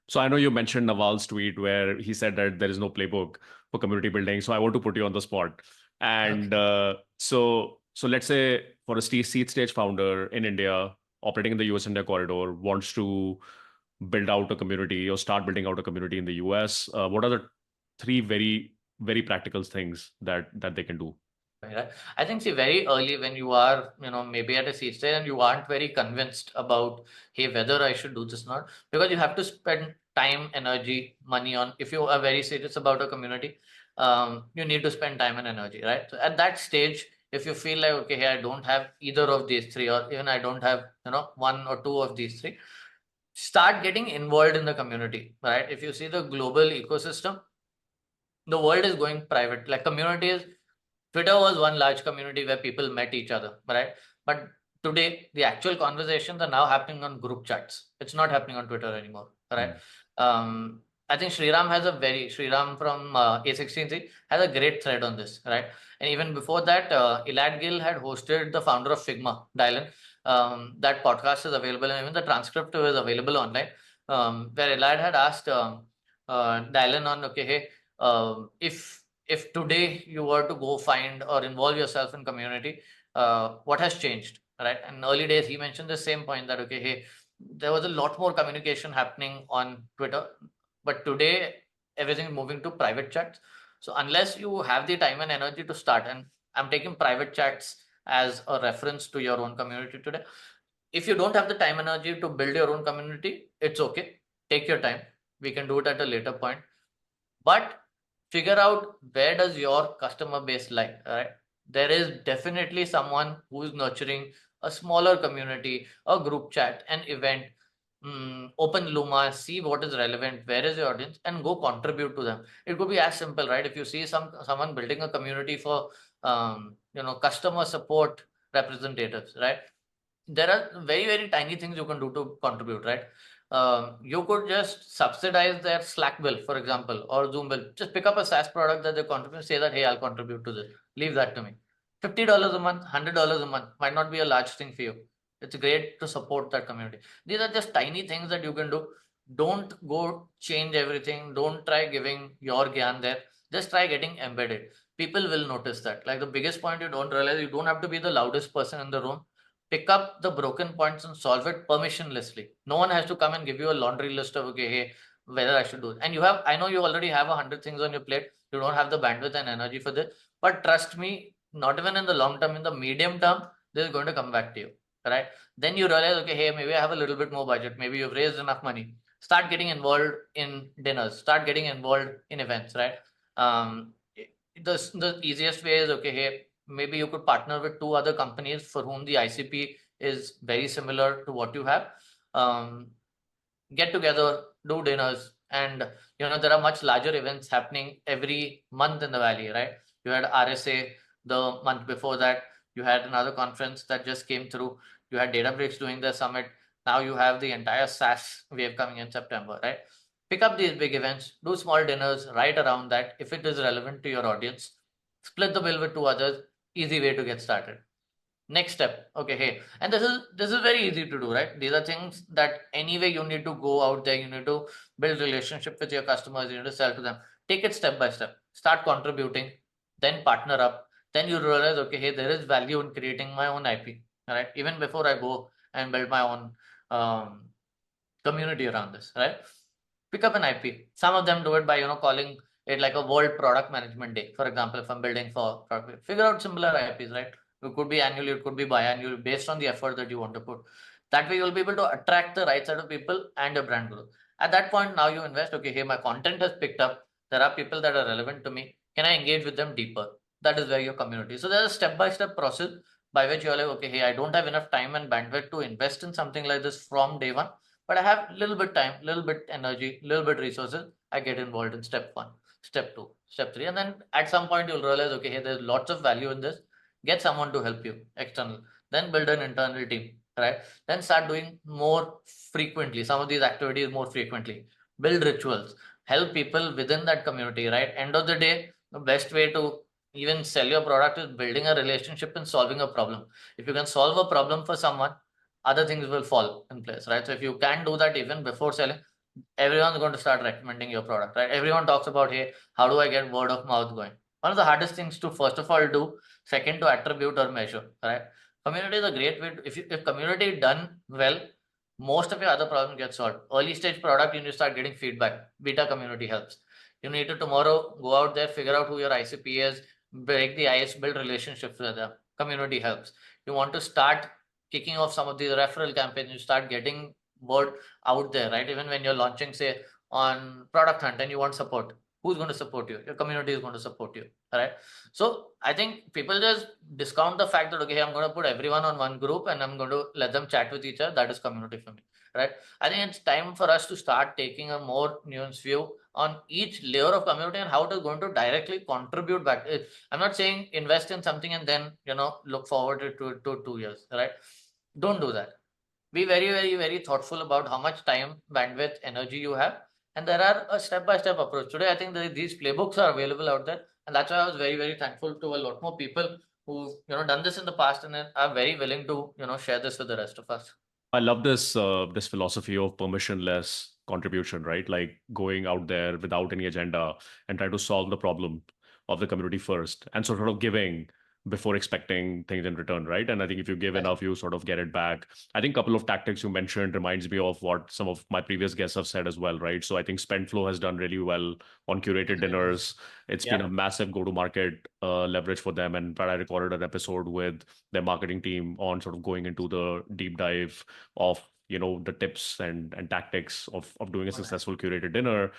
So I know you mentioned Naval's tweet where he said that there is no playbook for community building. So I want to put you on the spot. And Okay. so let's say for a seed stage founder in India operating in the US India corridor wants to build out a community or start building out a community in the US. What are the three very practical things that they can do? Right. I think, see, very early when you are, maybe at a seed stage and you aren't very convinced about, hey, whether I should do this or not, because you have to spend time, energy, money on, if you are very serious about a community, you need to spend time and energy, right? So at that stage, if you feel like, okay, hey, I don't have either of these three, or even I don't have, one or two of these three, start getting involved in the community, right? If you see the global ecosystem, the world is going private. Like communities, Twitter was one large community where people met each other, right? But today, the actual conversations are now happening on group chats. It's not happening on Twitter anymore, right? Mm. I think Sriram from A16Z has a great thread on this, right? And even before that, Elad Gil had hosted the founder of Figma, Dylan. That podcast is available, and even the transcript is available online. Where Elad had asked Dylan on, okay, hey, if today you were to go find or involve yourself in community, what has changed, right? In early days, he mentioned the same point that, okay, hey, there was a lot more communication happening on Twitter, but today everything is moving to private chats. So unless you have the time and energy to start, and I'm taking private chats as a reference to your own community today. If you don't have the time and energy to build your own community, it's okay. Take your time. We can do it at a later point. But figure out where does your customer base lie, right? There is definitely someone who is nurturing a smaller community, a group chat, an event. Open Luma, see what is relevant, where is your audience, and go contribute to them. It could be as simple, right? If you see someone building a community for customer support representatives, right? There are very, very tiny things you can do to contribute, right? You could just subsidize their Slack bill, for example, or Zoom bill. Just pick up a SaaS product that they contribute, say that, hey, I'll contribute to this. Leave that to me. $50 a month, $100 a month might not be a large thing for you. It's great to support that community. These are just tiny things that you can do. Don't go change everything. Don't try giving your gyan there. Just try getting embedded. People will notice that. Like the biggest point you don't realize, you don't have to be the loudest person in the room. Pick up the broken points and solve it permissionlessly. No one has to come and give you a laundry list of, okay, hey, whether I should do it. And I know you already have 100 things on your plate. You don't have the bandwidth and energy for this. But trust me, not even in the long term, in the medium term, this is going to come back to you, right? Then you realize, okay, hey, maybe I have a little bit more budget. Maybe you've raised enough money. Start getting involved in dinners. Start getting involved in events, right? Um, the easiest way is, okay, hey, maybe you could partner with two other companies for whom the ICP is very similar to what you have. Um, get together, do dinners, and there are much larger events happening every month in the valley, right? You had RSA the month before that. You had another conference that just came through. You had Databricks doing the summit. Now you have the entire SaaS wave coming in September, right? Pick up these big events, do small dinners right around that if it is relevant to your audience. Split the bill with two others. Easy way to get started. Next step, okay, hey, and this is very easy to do, right? These are things that anyway you need to go out there, you need to build relationship with your customers, you need to sell to them. Take it step by step. Start contributing, then partner up. Then you realize, okay, hey, there is value in creating my own IP. All right, even before I go and build my own um, community around this, right? Pick up an IP. Some of them do it by calling it like a World Product Management Day. For example, if I'm building for product, figure out similar IPs, right? It could be annually, it could be biannual, based on the effort that you want to put. That way, you'll be able to attract the right set of people and your brand growth. At that point, now you invest. Okay, hey, my content has picked up. There are people that are relevant to me. Can I engage with them deeper? That is where your community. So there's a step-by-step process by which you're like, okay, hey, I don't have enough time and bandwidth to invest in something like this from day one, but I have little bit time, little bit energy, little bit resources. I get involved in step one, step two, step three, and then at some point you'll realize, okay, hey, there's lots of value in this. Get someone to help you, external. Then build an internal team, right? Then start doing more frequently some of these activities more frequently. Build rituals. Help people within that community, right? End of the day, the best way to even sell your product is building a relationship and solving a problem. If you can solve a problem for someone, other things will fall in place, right? So if you can do that even before selling, everyone's going to start recommending your product, right? Everyone talks about, hey, how do I get word of mouth going? One of the hardest things to first of all do, second to attribute or measure, right? Community is a great way to, if community done well, most of your other problems get solved. Early stage product, you need to start getting feedback. Beta community helps. You need to tomorrow go out there, figure out who your ICP is, break the ice, build relationships with them. Community helps. You want to start kicking off some of these referral campaigns, you start getting word out there, right? Even when you're launching, say, on Product Hunt and you want support, who's going to support you? Your community is going to support you, right? So I think people just discount the fact that, okay, I'm going to put everyone on one group and I'm going to let them chat with each other. That is community for me, right? I think it's time for us to start taking a more nuanced view on each layer of community and how it is going to directly contribute back. I'm not saying invest in something and then, look forward to 2 years, right? Don't do that. Be very, very, very thoughtful about how much time, bandwidth, energy you have. And there are a step-by-step approach. Today, I think these playbooks are available out there. And that's why I was very, very thankful to a lot more people who've, done this in the past and then are very willing to, share this with the rest of us. I love this philosophy of permissionless contribution, right? Like going out there without any agenda and try to solve the problem of the community first, and sort of giving before expecting things in return, right? And I think if you give Yes. enough, you sort of get it back. I think a couple of tactics you mentioned reminds me of what some of my previous guests have said as well, right? So I think SpendFlow has done really well on curated dinners. It's been Yeah. a massive go-to-market leverage for them. And I recorded an episode with their marketing team on sort of going into the deep dive of the tips and tactics of doing a Oh, nice. successful curated dinner.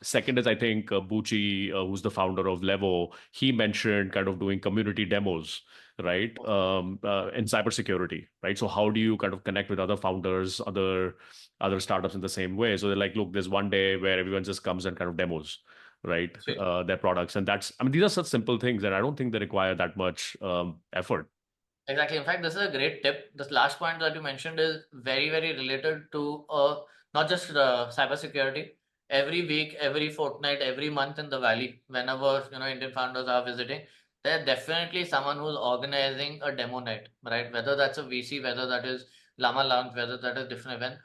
Second is, I think, Bucci, who's the founder of Levo, he mentioned kind of doing community demos, right? In cybersecurity, right? So how do you kind of connect with other founders, other startups in the same way? So they're like, look, there's one day where everyone just comes and kind of demos, right? Sweet. Their products. And that's, I mean, these are such simple things that I don't think they require that much effort. Exactly. In fact, this is a great tip. This last point that you mentioned is very, very related to not just cybersecurity. Every week, every fortnight, every month in the Valley, whenever Indian founders are visiting, there's definitely someone who's organizing a demo night, right? Whether that's a VC, whether that is Llama Lounge, whether that is different event.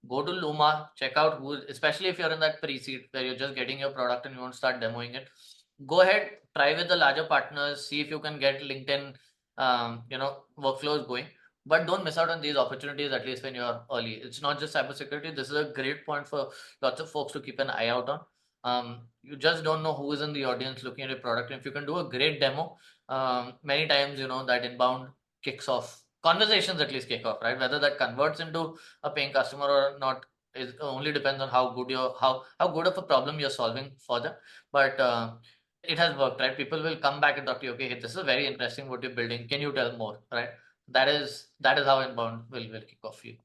Go to Luma, check out who, especially if you're in that pre-seed where you're just getting your product and you want to start demoing it. Go ahead, try with the larger partners, see if you can get LinkedIn workflows going, but don't miss out on these opportunities, at least when you're early. It's not just cybersecurity. This is a great point for lots of folks to keep an eye out on. You just don't know who is in the audience looking at your product. And if you can do a great demo, many times, that inbound kicks off, conversations at least kick off, right? Whether that converts into a paying customer or not is only depends on how good how good of a problem you're solving for them. But it has worked, right? People will come back and talk to you. Okay, hey, this is very interesting what you're building. Can you tell more, right? That is how inbound will kick off for you.